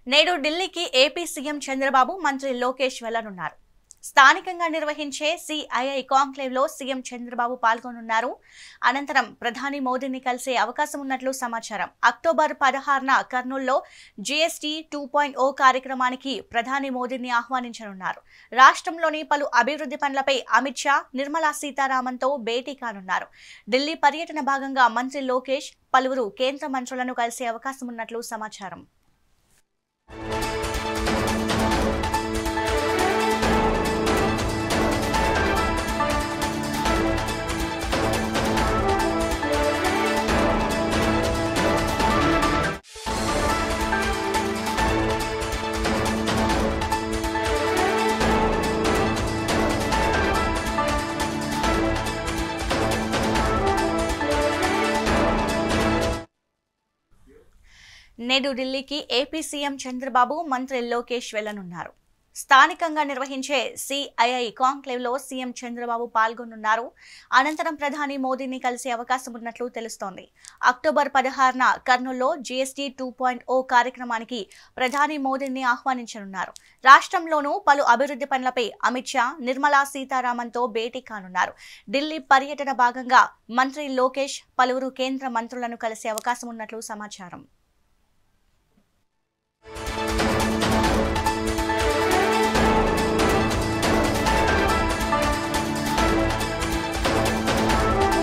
నేడు ఢిల్లీకి AP CM Chandrababu మంత్రి లోకేష్ వెళ్లనున్నారు. స్థానికంగా నిర్వహించే సిఐఐ కాంక్లేవ్ లో సీఎం చంద్రబాబు పాల్గొనున్నారు. అనంతరం ప్రధాని మోదీని కలిసే అవకాశం ఉన్నట్లు సమాచారం. అక్టోబర్ 16న కర్నూలులో జీఎస్టీ 2.0 కార్యక్రమానికి ప్రధాని మోదీని ఆహ్వానించనున్నారు. రాష్ట్రంలోని పలు అభివృద్ధి పనులపై అమిత్ షా, నిర్మలా సీతారామన్తో భేటీ కానున్నారు. ఢిల్లీ పర్యటన భాగంగా మంత్రి లోకేష్ పలువురు కేంద్ర మంత్రులను కలిసే అవకాశం ఉన్నట్లు సమాచారం. నేడు ఢిల్లీకి ఏపీ సీఎం చంద్రబాబు, మంత్రి లోకేష్ వెళ్లనున్నారు. స్థానికంగా నిర్వహించే సిఐఐ కాంక్లేవ్ లో సీఎం చంద్రబాబు పాల్గొనున్నారు. అనంతరం ప్రధాని మోదీని కలిసే అవకాశం ఉన్నట్లు తెలుస్తోంది. అక్టోబర్ 16న కర్నూలులో జీఎస్టీ 2.0 కార్యక్రమానికి ప్రధాని మోదీని ఆహ్వానించనున్నారు. రాష్ట్రంలోనూ పలు అభివృద్ధి పనులపై అమిత్ షా, నిర్మలా సీతారామన్తో భేటీ కానున్నారు. ఢిల్లీ పర్యటన భాగంగా మంత్రి లోకేష్ పలువురు కేంద్ర మంత్రులను కలిసే అవకాశం ఉన్నట్లు సమాచారం.